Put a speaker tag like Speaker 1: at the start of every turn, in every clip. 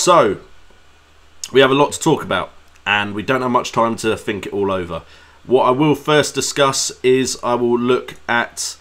Speaker 1: So, we have a lot to talk about, and we don't have much time to think it all over. What I will first discuss is I will look at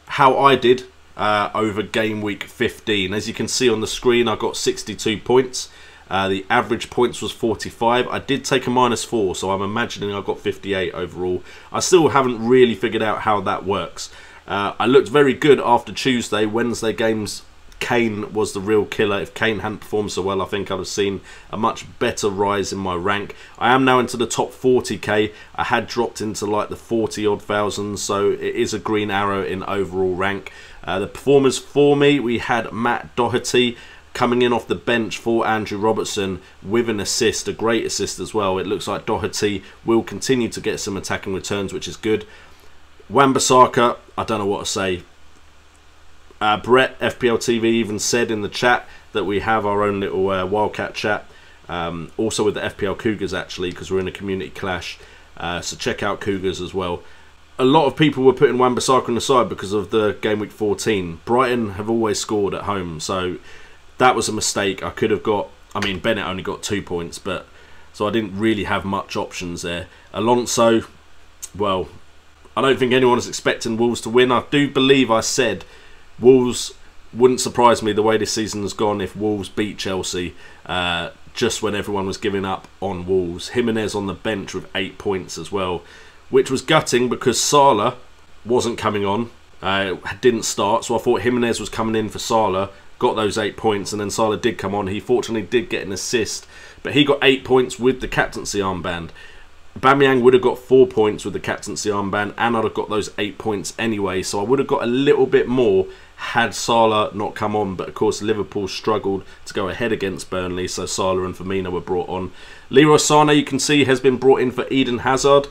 Speaker 1: how I did over game week 15. As you can see on the screen, I got 62 points. The average points was 45. I did take a -4, so I'm imagining I got 58 overall. I still haven't really figured out how that works. I looked very good after Tuesday. Wednesday games, Kane was the real killer. If Kane hadn't performed so well, I think I'd have seen a much better rise in my rank. I am now into the top 40k. I had dropped into like the 40 odd thousand, so it is a green arrow in overall rank. The performers for me, we had Matt Doherty coming in off the bench for Andrew Robertson with an assist, a great assist as well. It looks like Doherty will continue to get some attacking returns, which is good. Wan-Bissaka, I don't know what to say. Brett, FPL TV, even said in the chat that we have our own little Wildcat chat. Also with the FPL Cougars, actually, because we're in a community clash. So check out Cougars as well. A lot of people were putting Wan-Bissaka on the side because of the game week 14. Brighton have always scored at home, so that was a mistake. I could have got... I mean, Bennett only got 2 points, but so I didn't really have much options there. Alonso, well, I don't think anyone is expecting Wolves to win. I do believe I said Wolves wouldn't surprise me the way this season has gone if Wolves beat Chelsea just when everyone was giving up on Wolves. Jimenez on the bench with 8 points as well, which was gutting because Salah wasn't coming on, didn't start, so I thought Jimenez was coming in for Salah, got those 8 points, and then Salah did come on. He fortunately did get an assist, but he got 8 points with the captaincy armband. Aubameyang would have got 4 points with the captaincy armband, and I'd have got those 8 points anyway, so I would have got a little bit more had Salah not come on. But of course Liverpool struggled to go ahead against Burnley, so Salah and Firmino were brought on. Leroy Sané, you can see, has been brought in for Eden Hazard.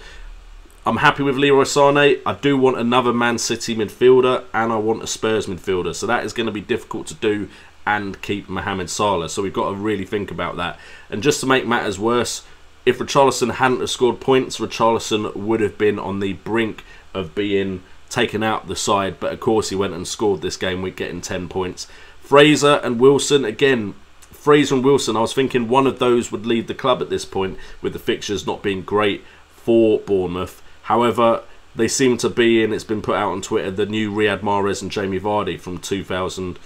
Speaker 1: I'm happy with Leroy Sané. I do want another Man City midfielder, and I want a Spurs midfielder, so that is going to be difficult to do and keep Mohamed Salah, so we've got to really think about that. And just to make matters worse, if Richarlison hadn't have scored points, Richarlison would have been on the brink of being taken out the side, but of course he went and scored this game week, getting 10 points. Fraser and Wilson, again, Fraser and Wilson, I was thinking one of those would leave the club at this point with the fixtures not being great for Bournemouth. However, they seem to be, and it's been put out on Twitter, the new Riyad Mahrez and Jamie Vardy from 2014-15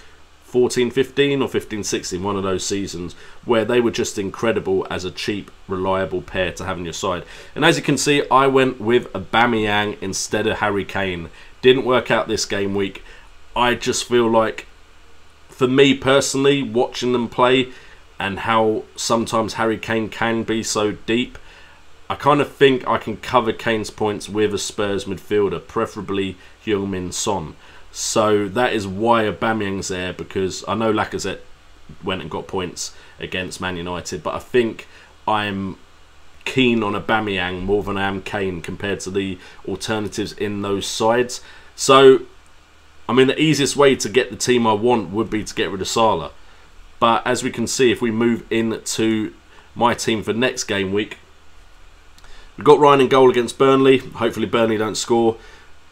Speaker 1: or 15-16, one of those seasons, where they were just incredible as a cheap, reliable pair to have in your side. And as you can see, I went with Aubameyang instead of Harry Kane. Didn't work out this game week. I just feel like, for me personally, watching them play and how sometimes Harry Kane can be so deep, I kind of think I can cover Kane's points with a Spurs midfielder, preferably Heung-min Son. So that is why Aubameyang's there, because I know Lacazette went and got points against Man United, but I think I'm keen on Aubameyang more than I am Kane compared to the alternatives in those sides. So, I mean, the easiest way to get the team I want would be to get rid of Salah. But as we can see, if we move into my team for next game week, we've got Ryan in goal against Burnley. Hopefully Burnley don't score.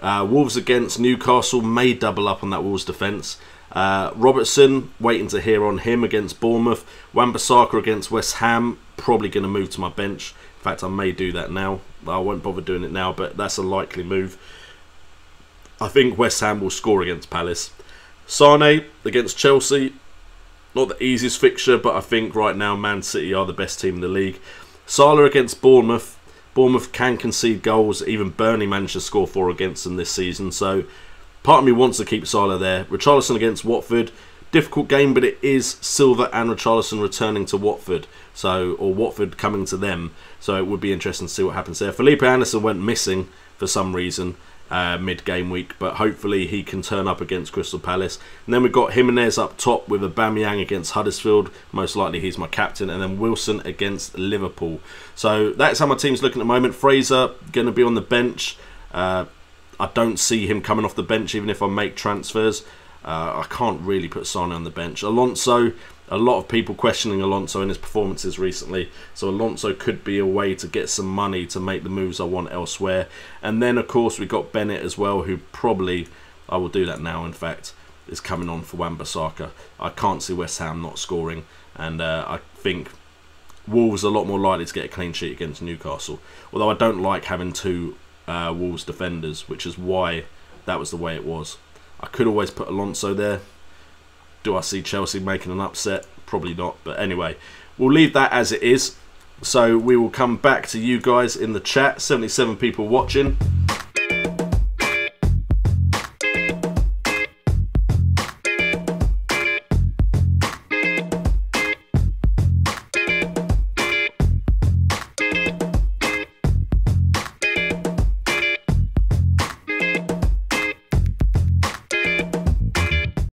Speaker 1: Wolves against Newcastle, may double up on that Wolves defence. Robertson, waiting to hear on him against Bournemouth. Wan-Bissaka against West Ham, probably going to move to my bench. In fact, I may do that now. I won't bother doing it now, but that's a likely move. I think West Ham will score against Palace. Sane against Chelsea, not the easiest fixture, but I think right now Man City are the best team in the league. Salah against Bournemouth. Bournemouth can concede goals. Even Burnley managed to score 4 against them this season. So part of me wants to keep Salah there. Richarlison against Watford. Difficult game, but it is Silva and Richarlison returning to Watford. So, or Watford coming to them. So it would be interesting to see what happens there. Felipe Anderson went missing for some reason mid-game week, but hopefully he can turn up against Crystal Palace. And then we've got Jimenez up top with Aubameyang against Huddersfield. Most likely he's my captain. And then Wilson against Liverpool. So that's how my team's looking at the moment. Fraser going to be on the bench. I don't see him coming off the bench even if I make transfers. I can't really put Sane on the bench. Alonso, a lot of people questioning Alonso in his performances recently, so Alonso could be a way to get some money to make the moves I want elsewhere. And then of course we got Bennett as well, who probably, I will do that now in fact, is coming on for Wan-Bissaka. I can't see West Ham not scoring. and I think Wolves are a lot more likely to get a clean sheet against Newcastle. Although I don't like having two Wolves defenders, which is why that was the way it was. I could always put Alonso there. Do I see Chelsea making an upset? Probably not. But anyway, we'll leave that as it is. So we will come back to you guys in the chat. 77 people watching.